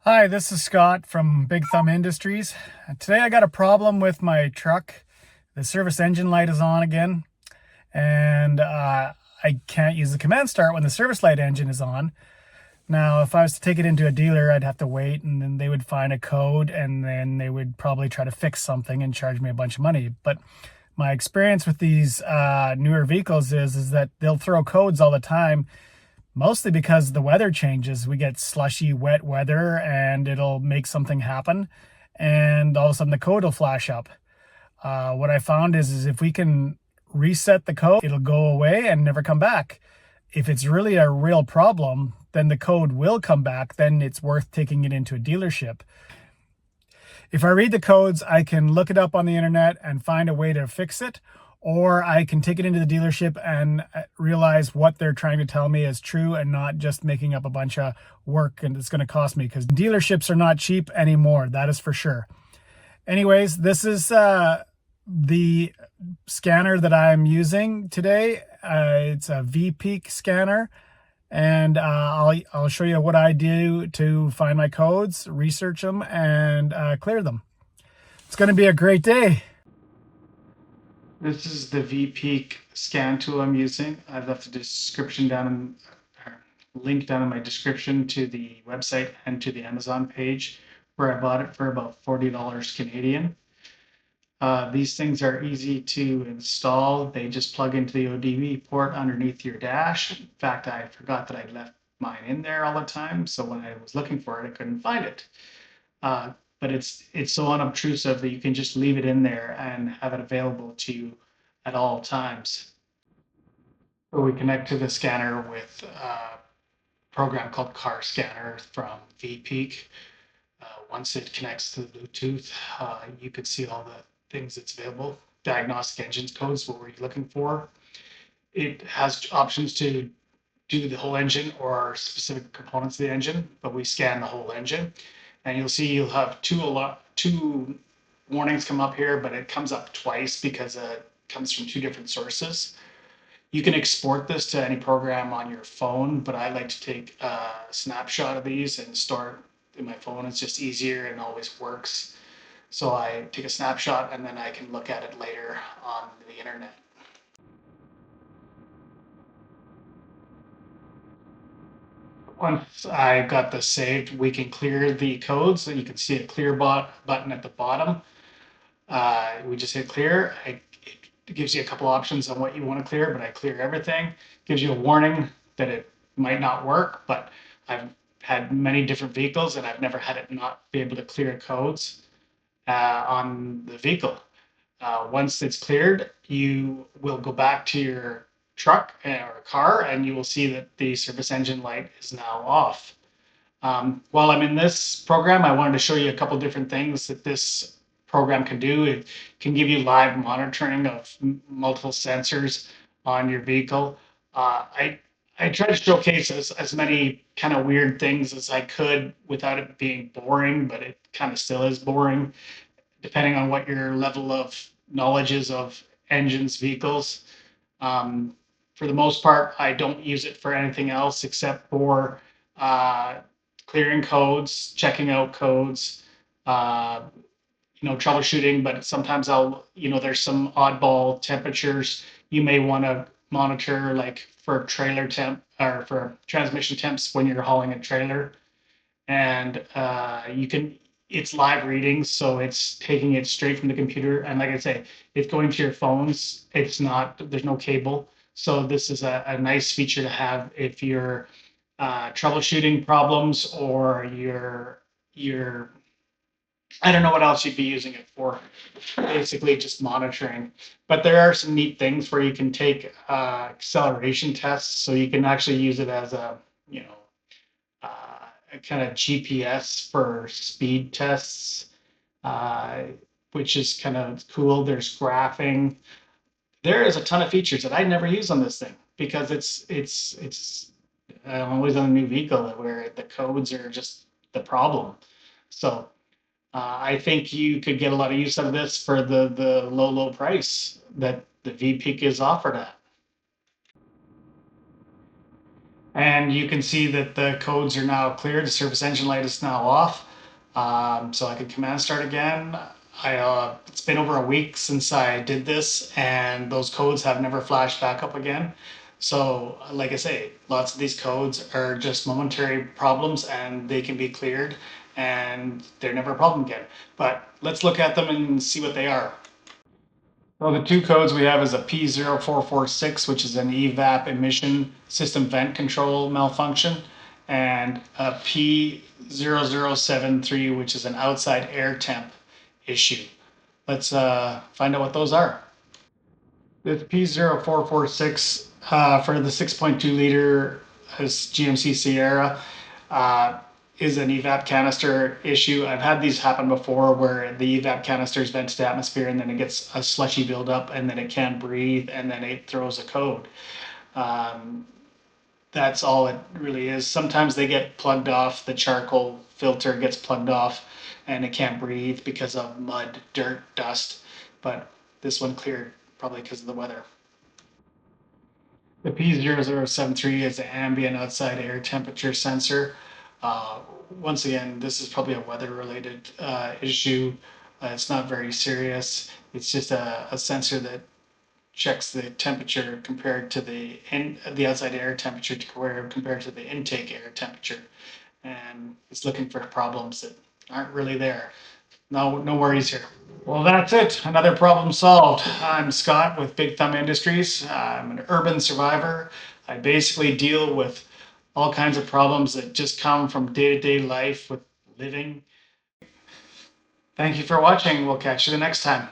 Hi, this is Scott from Big Thumb Industries. Today I got a problem with my truck. The service engine light is on again, and I can't use the command start when the service light engine is on. Now, if I was to take it into a dealer, I'd have to wait, and then they would find a code, and then they would probably try to fix something and charge me a bunch of money. But my experience with these newer vehicles is that they'll throw codes all the time, mostly because the weather changes. We get slushy, wet weather, and it'll make something happen, and all of a sudden the code will flash up. What I found is if we can reset the code, it'll go away and never come back. If it's really a real problem, then the code will come back. Then it's worth taking it into a dealership. If I read the codes, I can look it up on the internet and find a way to fix it, or I can take it into the dealership and realize what they're trying to tell me is true and not just making up a bunch of work and it's going to cost me, because dealerships are not cheap anymore. That is for sure. Anyways, this is the scanner that I'm using today. It's a Veepeak scanner, and I'll show you what I do to find my codes, research them, and clear them. It's going to be a great day. This is the Veepeak scan tool I'm using. I've left a description down or link down in my description to the website and to the Amazon page where I bought it for about $40 Canadian. These things are easy to install. They just plug into the ODB port underneath your dash. In fact, I forgot that I'd left mine in there all the time, so when I was looking for it, I couldn't find it. But it's so unobtrusive that you can just leave it in there and have it available to you at all times. So we connect to the scanner with a program called Car Scanner from Veepeak. Once it connects to the Bluetooth, you can see all the things that's available. Diagnostic engine codes, what we're looking for. It has options to do the whole engine or specific components of the engine, but we scan the whole engine. And you'll have two warnings come up here, but it comes up twice because it comes from two different sources. You can export this to any program on your phone, but I like to take a snapshot of these and store it in my phone. It's just easier and always works. So I take a snapshot and then I can look at it later on the internet. Once I got this saved, we can clear the code. So you can see a clear button at the bottom. We just hit clear. It gives you a couple options on what you want to clear, but I clear everything. It gives you a warning that it might not work, but I've had many different vehicles and I've never had it not be able to clear codes on the vehicle. Once it's cleared, you will go back to your truck or car and you will see that the service engine light is now off. While I'm in this program, I wanted to show you a couple different things that this program can do. It can give you live monitoring of multiple sensors on your vehicle. I tried to showcase as many kind of weird things as I could without it being boring, but it kind of still is boring, depending on what your level of knowledge is of engines, vehicles. For the most part, I don't use it for anything else except for clearing codes, checking out codes, troubleshooting. But sometimes there's some oddball temperatures you may want to monitor, like for trailer temp or for transmission temps when you're hauling a trailer. And it's live readings, so it's taking it straight from the computer. And like I say, it's going to your phones. There's no cable. So this is a nice feature to have if you're troubleshooting problems, or you're I don't know what else you'd be using it for. Basically just monitoring. But there are some neat things where you can take acceleration tests, so you can actually use it as a kind of GPS for speed tests, which is kind of cool. There's graphing. There is a ton of features that I never use on this thing because it's always on a new vehicle where the codes are just the problem. So I think you could get a lot of use out of this for the low price that the Veepeak is offered at. And you can see that the codes are now cleared. The service engine light is now off. So I can command start again. It's been over a week since I did this, and those codes have never flashed back up again. So, like I say, lots of these codes are just momentary problems, and they can be cleared, and they're never a problem again. But let's look at them and see what they are. Well, the two codes we have is a P0446, which is an EVAP emission system vent control malfunction, and a P0073, which is an outside air temp issue. Let's find out what those are. The P0446 for the 6.2 liter GMC Sierra uh, is an evap canister issue. I've had these happen before where the evap canister is vented to atmosphere and then it gets a slushy buildup and then it can't breathe and then it throws a code. Um, that's all it really is. Sometimes they get plugged off, the charcoal filter gets plugged off and it can't breathe because of mud, dirt, dust. But this one cleared probably because of the weather. The P0073 is the ambient outside air temperature sensor. Uh, Once again, this is probably a weather-related issue. It's not very serious. It's just a sensor that checks the temperature compared to the outside air temperature compared to the intake air temperature, and it's looking for problems that aren't really there. No worries here. Well, that's it. Another problem solved. I'm Scott with Big Thumb Industries. I'm an urban survivor. I basically deal with all kinds of problems that just come from day-to-day life with living. Thank you for watching. We'll catch you the next time.